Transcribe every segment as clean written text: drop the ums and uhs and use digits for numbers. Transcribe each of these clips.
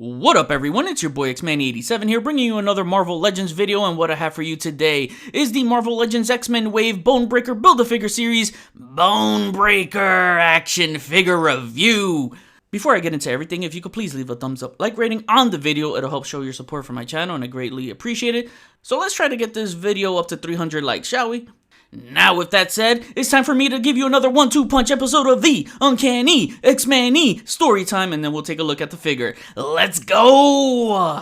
What up everyone, it's your boy X-Man87 here, bringing you another Marvel Legends video, and what I have for you today is the Marvel Legends X-Men Wave Bonebreaker Build-A-Figure Series Bonebreaker Action Figure Review. Before I get into everything, if you could please leave a thumbs up, like rating on the video, it'll help show your support for my channel and I greatly appreciate it. So let's try to get this video up to 300 likes, shall we? Now, with that said, it's time for me to give you another 1-2 punch episode of the Uncanny X-Man-y story time, and then we'll take a look at the figure. Let's go!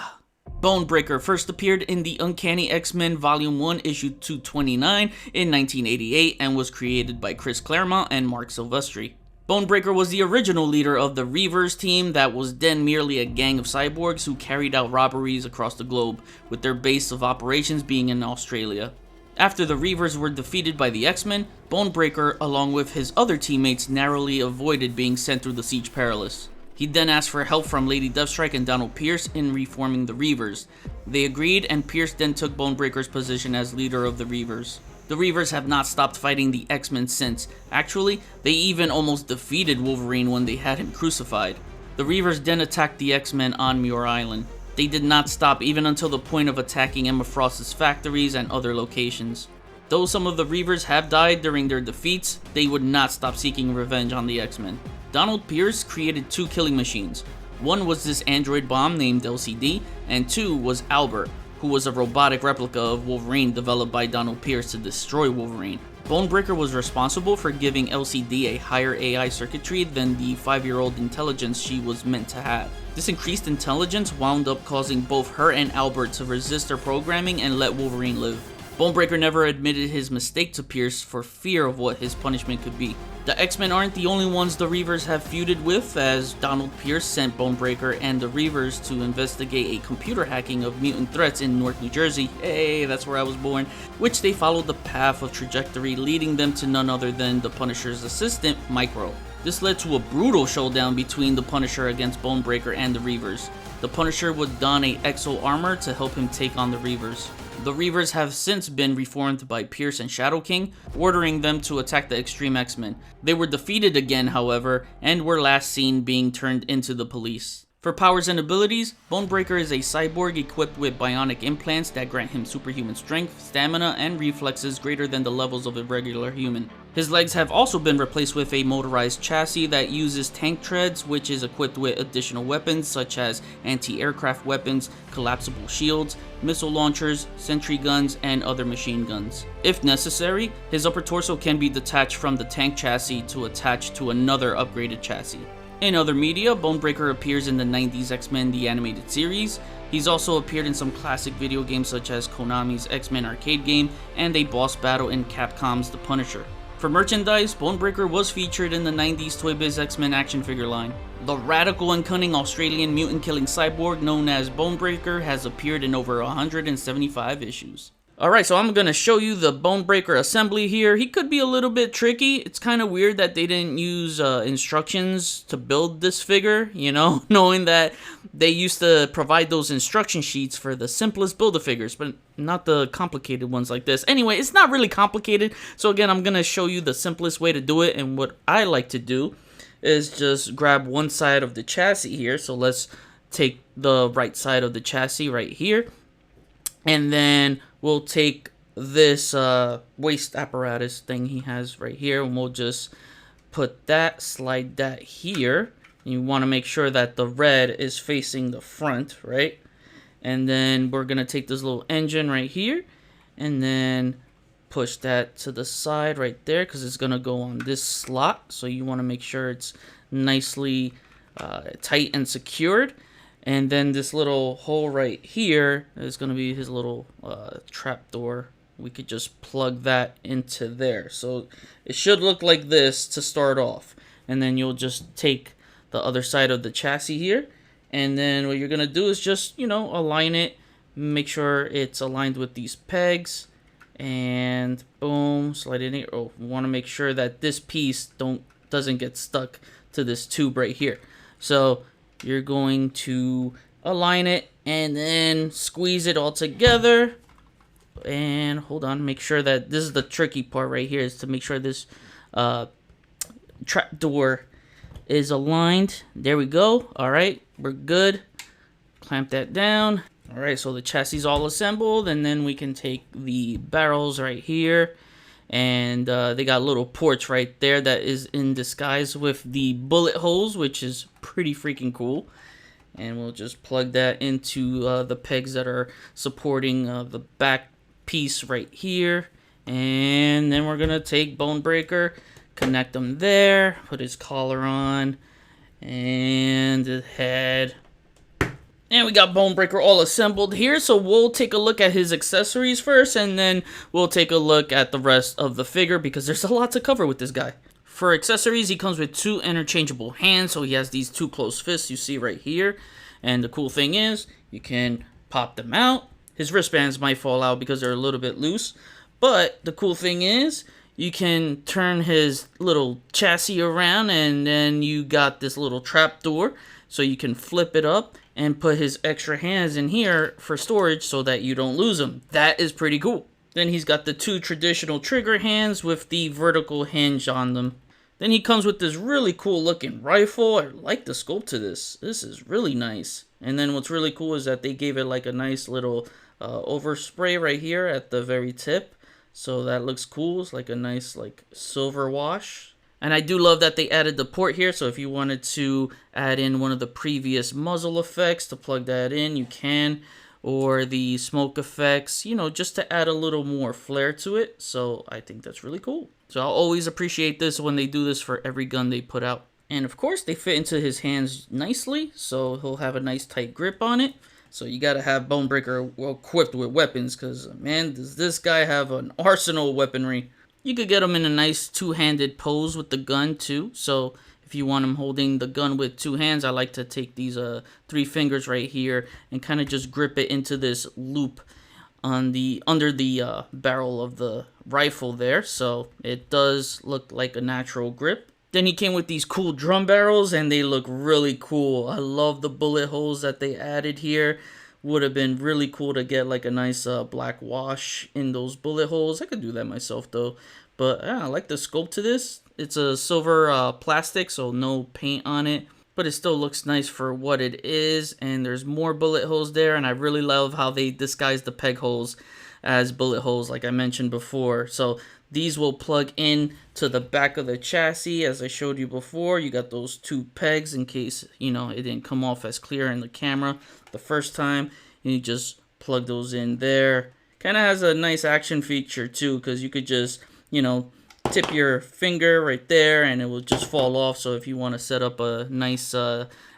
Bonebreaker first appeared in the Uncanny X-Men Volume 1, Issue 229 in 1988, and was created by Chris Claremont and Mark Silvestri. Bonebreaker was the original leader of the Reavers team that was then merely a gang of cyborgs who carried out robberies across the globe, with their base of operations being in Australia. After the Reavers were defeated by the X-Men, Bonebreaker, along with his other teammates, narrowly avoided being sent through the Siege Perilous. He then asked for help from Lady Deathstrike and Donald Pierce in reforming the Reavers. They agreed, and Pierce then took Bonebreaker's position as leader of the Reavers. The Reavers have not stopped fighting the X-Men since. Actually, they even almost defeated Wolverine when they had him crucified. The Reavers then attacked the X-Men on Muir Island. They did not stop even until the point of attacking Emma Frost's factories and other locations. Though some of the Reavers have died during their defeats, they would not stop seeking revenge on the X-Men. Donald Pierce created two killing machines. One was this android bomb named LCD, and two was Albert, who was a robotic replica of Wolverine developed by Donald Pierce to destroy Wolverine. Bonebreaker was responsible for giving LCD a higher AI circuitry than the 5-year-old intelligence she was meant to have. This increased intelligence wound up causing both her and Albert to resist their programming and let Wolverine live. Bonebreaker never admitted his mistake to Pierce for fear of what his punishment could be. The X-Men aren't the only ones the Reavers have feuded with, as Donald Pierce sent Bonebreaker and the Reavers to investigate a computer hacking of mutant threats in Newark, New Jersey. Hey, that's where I was born. Which they followed the path of trajectory, leading them to none other than the Punisher's assistant, Micro. This led to a brutal showdown between the Punisher against Bonebreaker and the Reavers. The Punisher would don a exo armor to help him take on the Reavers. The Reavers have since been reformed by Pierce and Shadow King, ordering them to attack the Extreme X-Men. They were defeated again, however, and were last seen being turned into the police. For powers and abilities, Bonebreaker is a cyborg equipped with bionic implants that grant him superhuman strength, stamina, and reflexes greater than the levels of a regular human. His legs have also been replaced with a motorized chassis that uses tank treads, which is equipped with additional weapons such as anti-aircraft weapons, collapsible shields, missile launchers, sentry guns, and other machine guns. If necessary, his upper torso can be detached from the tank chassis to attach to another upgraded chassis. In other media, Bonebreaker appears in the 90s X-Men The Animated Series. He's also appeared in some classic video games such as Konami's X-Men arcade game and a boss battle in Capcom's The Punisher. For merchandise, Bonebreaker was featured in the 90s Toy Biz X-Men action figure line. The radical and cunning Australian mutant-killing cyborg known as Bonebreaker has appeared in over 175 issues. Alright, so I'm going to show you the Bonebreaker assembly here. He could be a little bit tricky. It's kind of weird that they didn't use instructions to build this figure, you know, knowing that they used to provide those instruction sheets for the simplest Build-A-Figures, but not the complicated ones like this. Anyway, it's not really complicated, so again, I'm going to show you the simplest way to do it, and what I like to do is just grab one side of the chassis here. So let's take the right side of the chassis right here, and then we'll take this waist apparatus thing he has right here, and we'll just put that, slide that here. You want to make sure that the red is facing the front, right? And then we're going to take this little engine right here, and then push that to the side right there, because it's going to go on this slot. So you want to make sure it's nicely tight and secured. And then this little hole right here is going to be his little trap door. We could just plug that into there. So it should look like this to start off. And then you'll just take the other side of the chassis here. And then what you're going to do is just, you know, align it. Make sure it's aligned with these pegs. And boom, slide it in. Oh, we want to make sure that this piece doesn't get stuck to this tube right here. So you're going to align it and then squeeze it all together. And hold on, make sure that this is the tricky part right here, is to make sure this trap door is aligned. There we go. All right, we're good. clamp that down. Alright, so the chassis is all assembled, and then we can take the barrels right here. And they got little ports right there that is in disguise with the bullet holes, which is pretty freaking cool. And we'll just plug that into the pegs that are supporting the back piece right here. And then we're going to take Bonebreaker, connect him there, put his collar on, and the head. And we got Bonebreaker all assembled here, so we'll take a look at his accessories first, and then we'll take a look at the rest of the figure, because there's a lot to cover with this guy. For accessories, he comes with 2 interchangeable hands, so he has these 2 closed fists you see right here. And the cool thing is, you can pop them out. His wristbands might fall out because they're a little bit loose, but the cool thing is, you can turn his little chassis around, and then you got this little trap door, so you can flip it up and put his extra hands in here for storage so that you don't lose them. That is pretty cool. Then he's got the 2 traditional trigger hands with the vertical hinge on them. Then he comes with this really cool looking rifle. I like the sculpt to this. This is really nice. And then what's really cool is that they gave it like a nice little overspray right here at the very tip. So that looks cool. It's like a nice like silver wash. And I do love that they added the port here, so if you wanted to add in one of the previous muzzle effects to plug that in, you can. Or the smoke effects, you know, just to add a little more flair to it. So I think that's really cool. So I'll always appreciate this when they do this for every gun they put out. And of course, they fit into his hands nicely, so he'll have a nice tight grip on it. So you gotta have Bonebreaker well equipped with weapons, because man, does this guy have an arsenal of weaponry. You could get him in a nice 2-handed pose with the gun too. So if you want him holding the gun with 2 hands, I like to take these 3 fingers right here and kind of just grip it into this loop on the under the barrel of the rifle there. So it does look like a natural grip. Then he came with these cool drum barrels, and they look really cool. I love the bullet holes that they added here. Would have been really cool to get like a nice black wash in those bullet holes. I could do that myself though. But yeah, I like the sculpt to this. It's a silver plastic, so no paint on it. But it still looks nice for what it is. And there's more bullet holes there. And I really love how they disguise the peg holes as bullet holes like I mentioned before. So these will plug in to the back of the chassis as I showed you before. You got those 2 pegs in case, you know, it didn't come off as clear in the camera the first time. And you just plug those in there. Kind of has a nice action feature too, because you could just, you know, tip your finger right there and it will just fall off. So if you want to set up a nice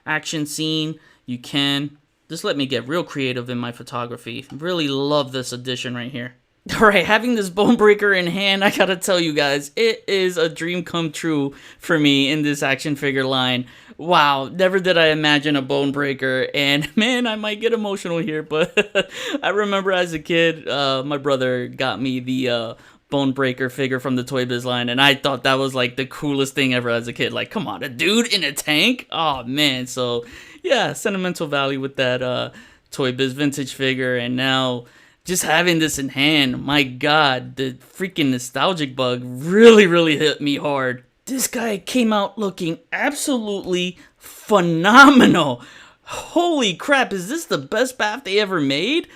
action scene, you can. Just let me get real creative in my photography. Really love this addition right here. Alright, having this Bonebreaker in hand, I gotta tell you guys, it is a dream come true for me in this action figure line. Wow, never did I imagine a Bonebreaker, and man, I might get emotional here, but I remember as a kid, my brother got me the Bonebreaker figure from the Toy Biz line, and I thought that was like the coolest thing ever as a kid. Like, come on, a dude in a tank? Oh man, so yeah, sentimental value with that Toy Biz vintage figure, and now just having this in hand, my god, the freaking nostalgic bug really hit me hard. This guy came out looking absolutely phenomenal. Holy crap, is this the best Baf they ever made?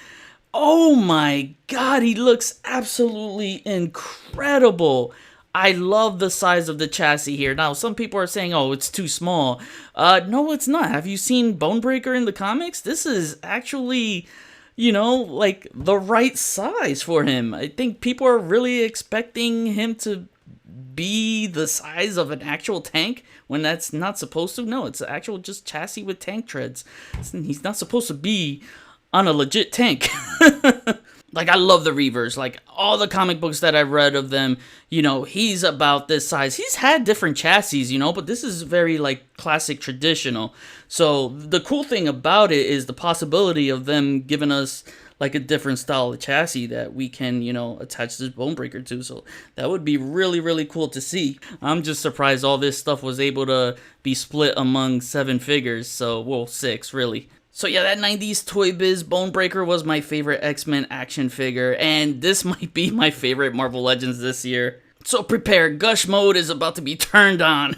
Oh my god, he looks absolutely incredible. I love the size of the chassis here. Now, some people are saying, oh, it's too small. No, it's not. Have you seen Bonebreaker in the comics? This is actually, you know, like the right size for him. I think people are really expecting him to be the size of an actual tank when that's not supposed to. No, it's actual just chassis with tank treads. He's not supposed to be on a legit tank. Like, I love the Reavers. Like, all the comic books that I've read of them, you know, he's about this size. He's had different chassis, you know, but this is very, like, classic traditional. So, the cool thing about it is the possibility of them giving us, like, a different style of chassis that we can, you know, attach this Bonebreaker to. So, that would be really cool to see. I'm just surprised all this stuff was able to be split among 7 figures. So, well, 6, really. So yeah, that 90s Toy Biz Bonebreaker was my favorite X-Men action figure, and this might be my favorite Marvel Legends this year. So prepare, gush mode is about to be turned on.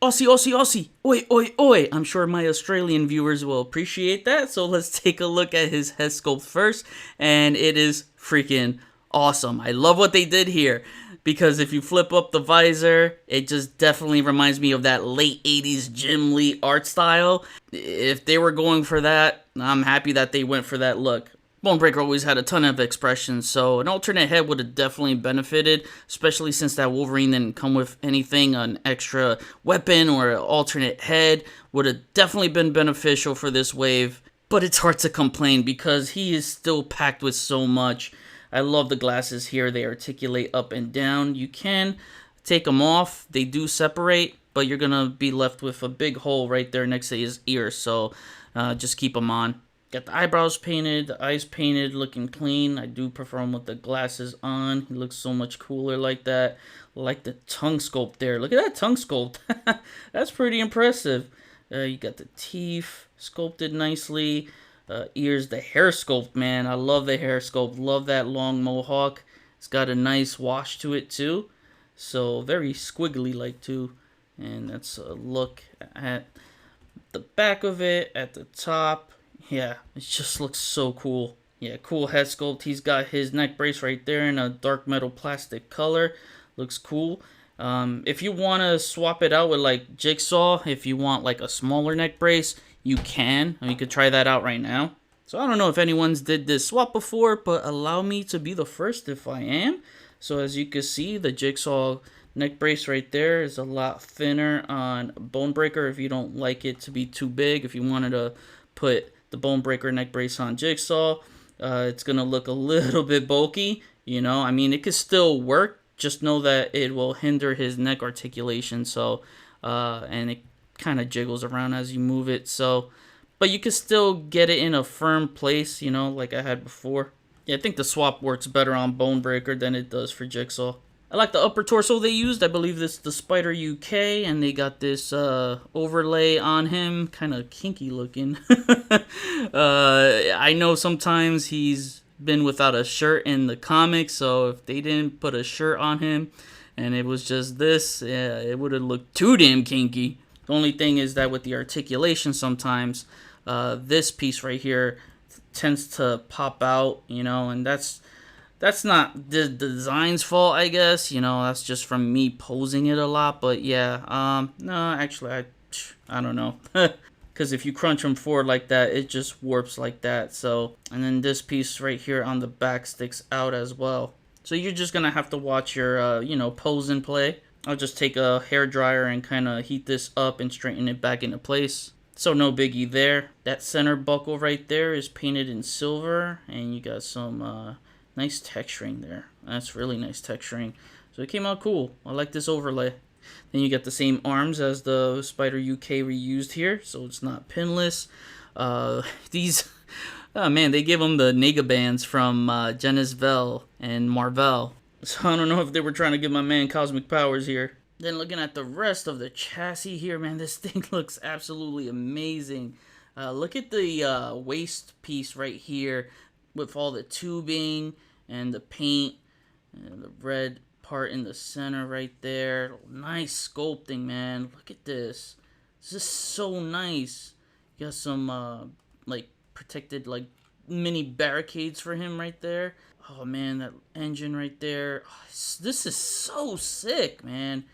Aussie, Aussie, Aussie. Oi, oi, oi. I'm sure my Australian viewers will appreciate that. So let's take a look at his head sculpt first. And it is freaking awesome. I love what they did here. Because if you flip up the visor, it just definitely reminds me of that late 80s Jim Lee art style. If they were going for that, I'm happy that they went for that look. Bonebreaker always had a ton of expressions, so an alternate head would have definitely benefited, especially since that Wolverine didn't come with anything, an extra weapon or an alternate head would have definitely been beneficial for this wave. But it's hard to complain because he is still packed with so much. I love the glasses here. They articulate up and down. You can take them off. They do separate, but you're going to be left with a big hole right there next to his ear, so just keep them on. Got the eyebrows painted, the eyes painted, looking clean. I do prefer him with the glasses on. He looks so much cooler like that. I like the tongue sculpt there. Look at that tongue sculpt. That's pretty impressive. You got the teeth sculpted nicely. Ears, the hair sculpt, man. I love the hair sculpt. Love that long mohawk. It's got a nice wash to it too. So very squiggly like too. And that's a look at the back of it, at the top. Yeah, it just looks so cool. Yeah, cool head sculpt. He's got his neck brace right there in a dark metal plastic color. Looks cool. If you want to swap it out with like Jigsaw, if you want like a smaller neck brace, you can. You could try that out right now. So I don't know if anyone's did this swap before, but allow me to be the first if I am. So as you can see, the Jigsaw neck brace right there is a lot thinner on Bonebreaker if you don't like it to be too big. If you wanted to put the Bonebreaker neck brace on Jigsaw, it's going to look a little bit bulky, you know. I mean, it could still work, just know that it will hinder his neck articulation, so, and it kind of jiggles around as you move it, so, but you can still get it in a firm place, you know, like I had before. Yeah, I think the swap works better on Bonebreaker than it does for Jigsaw. I like the upper torso they used. I believe this is the Spider UK, and they got this overlay on him, kind of kinky looking. I know sometimes he's been without a shirt in the comics, so if they didn't put a shirt on him and it was just this, yeah, it would have looked too damn kinky. The only thing is that with the articulation sometimes, this piece right here tends to pop out, you know, and that's not the design's fault, I guess. You know, that's just from me posing it a lot. But yeah, no, actually, I don't know. Because if you crunch them forward like that, it just warps like that. So, and then this piece right here on the back sticks out as well. So you're just going to have to watch your, you know, pose and play. I'll just take a hair dryer and kind of heat this up and straighten it back into place. So no biggie there. That center buckle right there is painted in silver. And you got some nice texturing there. That's really nice texturing. So it came out cool. I like this overlay. Then you get the same arms as the Spider UK reused here, so it's not pinless. These, oh man, they give them the Nega bands from Genisville and Marvel. So I don't know if they were trying to give my man cosmic powers here. Then looking at the rest of the chassis here, man, this thing looks absolutely amazing. Look at the waist piece right here with all the tubing and the paint and the red part in the center right there. Nice sculpting, man. Look at this. This is so nice. You got some like protected like mini barricades for him right there. Oh man, that engine right there. Oh, this is so sick, man.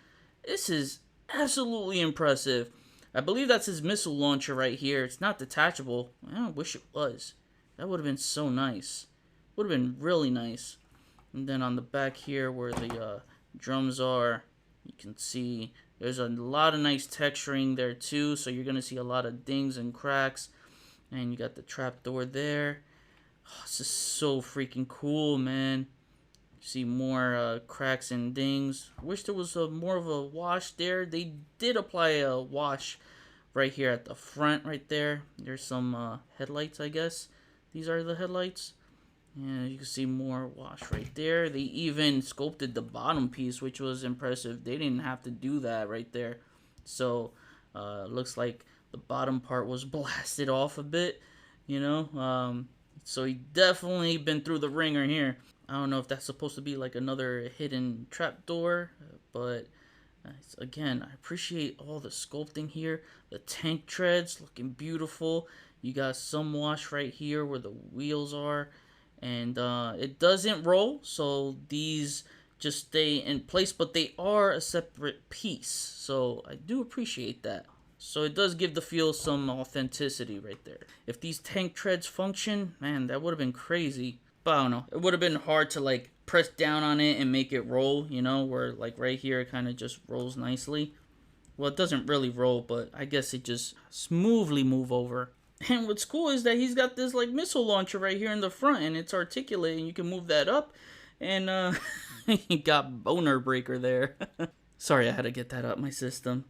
This is absolutely impressive. I believe that's his missile launcher right here. It's not detachable. I wish it was. That would have been so nice. Would have been really nice. And then on the back here where the drums are, you can see there's a lot of nice texturing there too. So you're going to see a lot of dings and cracks. And you got the trapdoor there. Oh, this is so freaking cool, man. You see more cracks and dings. Wish there was more of a wash there. They did apply a wash right here at the front right there. There's some headlights, I guess. These are the headlights. Yeah, you can see more wash right there. They even sculpted the bottom piece, which was impressive. They didn't have to do that right there. So, looks like the bottom part was blasted off a bit, you know. So he definitely been through the ringer here. I don't know if that's supposed to be like another hidden trapdoor, but Again, I appreciate all the sculpting here. The tank treads looking beautiful. You got some wash right here where the wheels are. And it doesn't roll, so these just stay in place, but they are a separate piece. So I do appreciate that. So it does give the feel some authenticity right there. If these tank treads function, man, that would have been crazy. But I don't know. It would have been hard to like press down on it and make it roll, you know, where like right here it kind of just rolls nicely. Well, it doesn't really roll, but I guess it just smoothly move over. And what's cool is that he's got this like missile launcher right here in the front, and it's articulated, and you can move that up. And he got Bonebreaker there. Sorry, I had to get that up my system.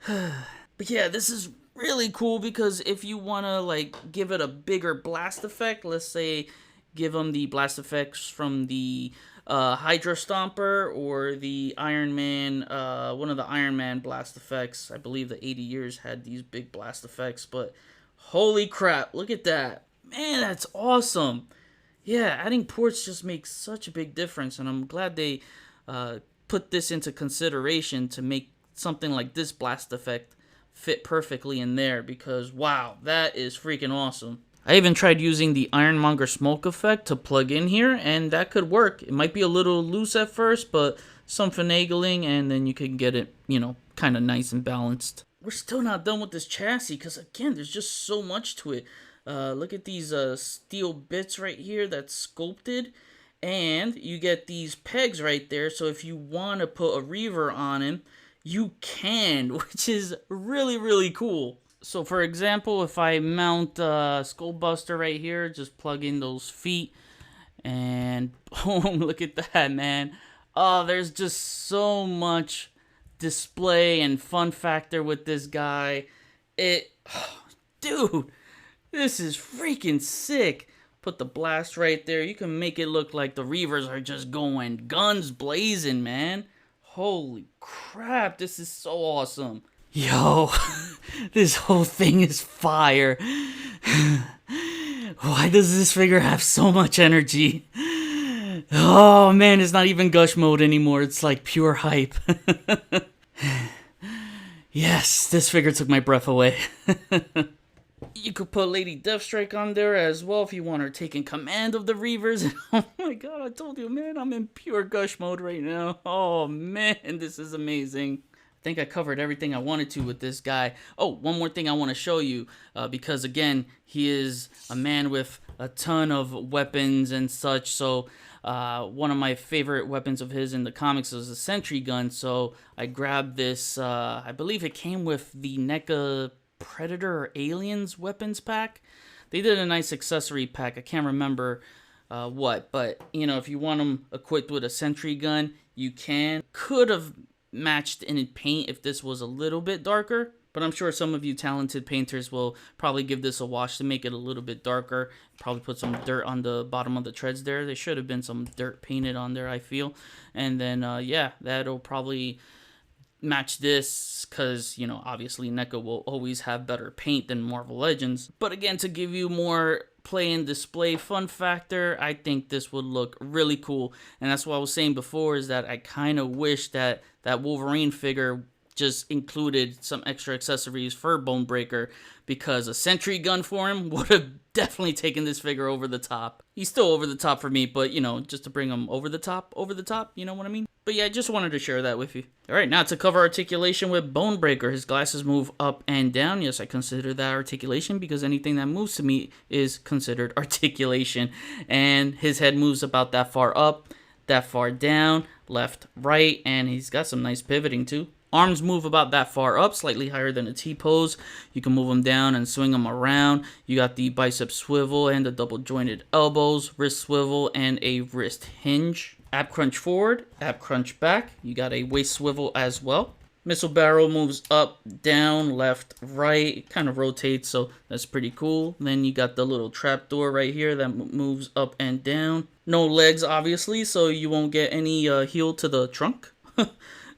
But yeah, this is really cool because if you want to like give it a bigger blast effect, let's say give him the blast effects from the Hydra Stomper or the Iron Man, one of the Iron Man blast effects. I believe the 80 years had these big blast effects, but holy crap, look at that. Man, that's awesome. Yeah, adding ports just makes such a big difference, and I'm glad they put this into consideration to make something like this blast effect fit perfectly in there, because wow, that is freaking awesome. I even tried using the Ironmonger smoke effect to plug in here, and that could work. It might be a little loose at first, but some finagling, and then you can get it, you know, kind of nice and balanced. We're still not done with this chassis, because again, there's just so much to it. Look at these steel bits right here that's sculpted, and you get these pegs right there, so if you want to put a reaver on him, you can, which is really, really cool. So for example, if I mount Skullbuster right here, just plug in those feet, and boom, look at that, man. Oh, there's just so much display and fun factor with this guy. Dude, this is freaking sick. Put the blast right there. You can make it look like the Reavers are just going guns blazing, man. Holy crap, this is so awesome. Yo, this whole thing is fire. Why does this figure have so much energy? Oh man, it's not even gush mode anymore. It's like pure hype. Yes, this figure took my breath away. You could put Lady Deathstrike on there as well if you want her taking command of the Reavers. Oh my god, I told you, man, I'm in pure gush mode right now. Oh man, this is amazing. I think I covered everything I wanted to with this guy. Oh, one more thing I want to show you, because again, he is a man with a ton of weapons and such. So one of my favorite weapons of his in the comics is a sentry gun. So I grabbed this, I believe it came with the NECA Predator or Aliens weapons pack. They did a nice accessory pack. I can't remember what, but you know, if you want them equipped with a sentry gun, you can. Could have matched in paint if this was a little bit darker, but I'm sure some of you talented painters will probably give this a wash to make it a little bit darker. Probably put some dirt on the bottom of the treads there. There should have been some dirt painted on there, I feel. And then yeah, that'll probably match this, because you know, obviously NECA will always have better paint than Marvel Legends. But again, to give you more play and display fun factor, I think this would look really cool. And that's what I was saying before, is that I kind of wish that that Wolverine figure just included some extra accessories for Bonebreaker, because a sentry gun for him would have definitely taken this figure over the top. He's still over the top for me, but you know, just to bring him over the top, you know what I mean? But yeah, I just wanted to share that with you. Alright, now to cover articulation with Bonebreaker. His glasses move up and down. Yes, I consider that articulation, because anything that moves to me is considered articulation. And his head moves about that far up, that far down, left, right, and he's got some nice pivoting too. Arms move about that far up, slightly higher than a T-pose. You can move them down and swing them around. You got the bicep swivel and the double jointed elbows, wrist swivel, and a wrist hinge. Ab crunch forward, ab crunch back. You got a waist swivel as well. Missile barrel moves up, down, left, right. It kind of rotates, so that's pretty cool. Then you got the little trap door right here that moves up and down. No legs, obviously, so you won't get any heel to the trunk.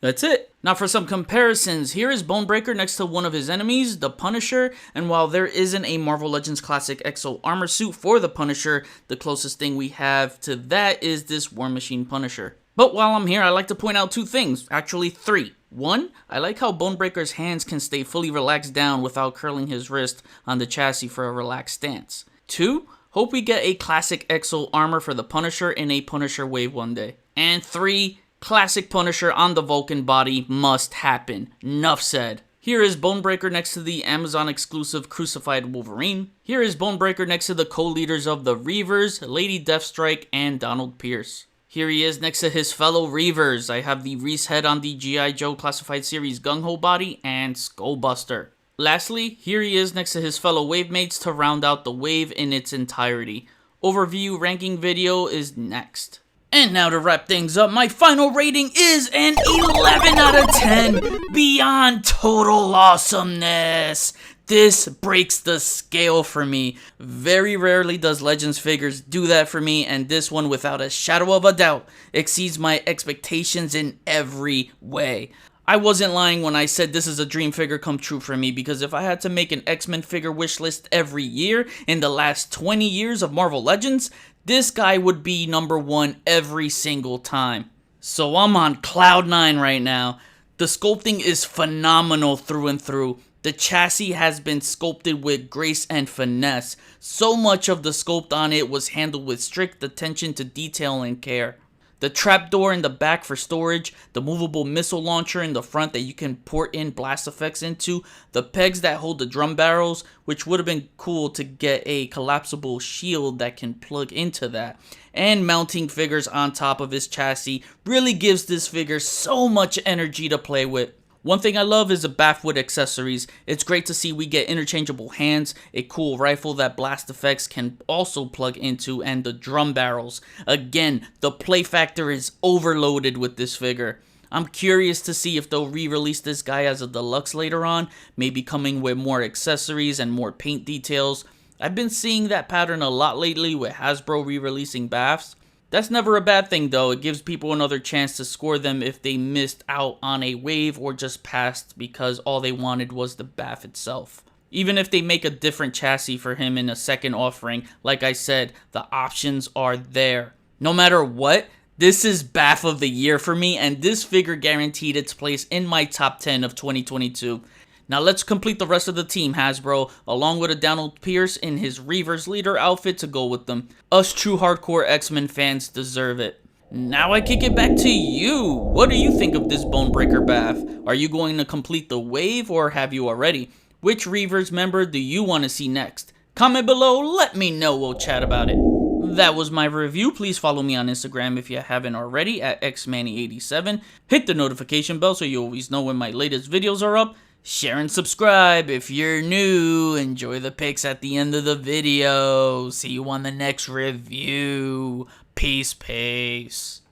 That's it. Now for some comparisons, here is Bonebreaker next to one of his enemies, the Punisher, and while there isn't a Marvel Legends Classic Exo armor suit for the Punisher, the closest thing we have to that is this War Machine Punisher. But while I'm here, I'd like to point out two things, actually three. 1. I like how Bonebreaker's hands can stay fully relaxed down without curling his wrist on the chassis for a relaxed stance. 2. Hope we get a classic Exo armor for the Punisher in a Punisher wave one day. And 3. Classic Punisher on the Vulcan body must happen. Nuff said. Here is Bonebreaker next to the Amazon exclusive Crucified Wolverine. Here is Bonebreaker next to the co-leaders of the Reavers, Lady Deathstrike, and Donald Pierce. Here he is next to his fellow Reavers. I have the Reese head on the G.I. Joe Classified Series Gung-Ho body and Skullbuster. Lastly, here he is next to his fellow Wavemates to round out the wave in its entirety. Overview ranking video is next. And now to wrap things up, my final rating is an 11 out of 10. Beyond total awesomeness. This breaks the scale for me. Very rarely does Legends figures do that for me, and this one, without a shadow of a doubt, exceeds my expectations in every way. I wasn't lying when I said this is a dream figure come true for me, because if I had to make an X-Men figure wish list every year in the last 20 years of Marvel Legends, this guy would be number 1 every single time. So I'm on cloud 9 right now. The sculpting is phenomenal through and through. The chassis has been sculpted with grace and finesse. So much of the sculpt on it was handled with strict attention to detail and care. The trapdoor in the back for storage, the movable missile launcher in the front that you can port in blast effects into, the pegs that hold the drum barrels, which would have been cool to get a collapsible shield that can plug into that, and mounting figures on top of his chassis really gives this figure so much energy to play with. One thing I love is the Baf accessories. It's great to see we get interchangeable hands, a cool rifle that blast effects can also plug into, and the drum barrels. Again, the play factor is overloaded with this figure. I'm curious to see if they'll re-release this guy as a deluxe later on, maybe coming with more accessories and more paint details. I've been seeing that pattern a lot lately with Hasbro re-releasing Bafs. That's never a bad thing though. It gives people another chance to score them if they missed out on a wave or just passed because all they wanted was the Baf itself. Even if they make a different chassis for him in a second offering, like I said, the options are there. No matter what, this is Baf of the year for me, and this figure guaranteed its place in my top 10 of 2022. Now let's complete the rest of the team, Hasbro, along with a Donald Pierce in his Reavers leader outfit to go with them. Us true hardcore X-Men fans deserve it. Now I kick it back to you. What do you think of this Bonebreaker Baf? Are you going to complete the wave, or have you already? Which Reavers member do you want to see next? Comment below, let me know, we'll chat about it. That was my review. Please follow me on Instagram if you haven't already at xmanny87. Hit the notification bell so you always know when my latest videos are up. Share and subscribe if you're new. Enjoy the pics at the end of the video. See you on the next review. Peace, peace.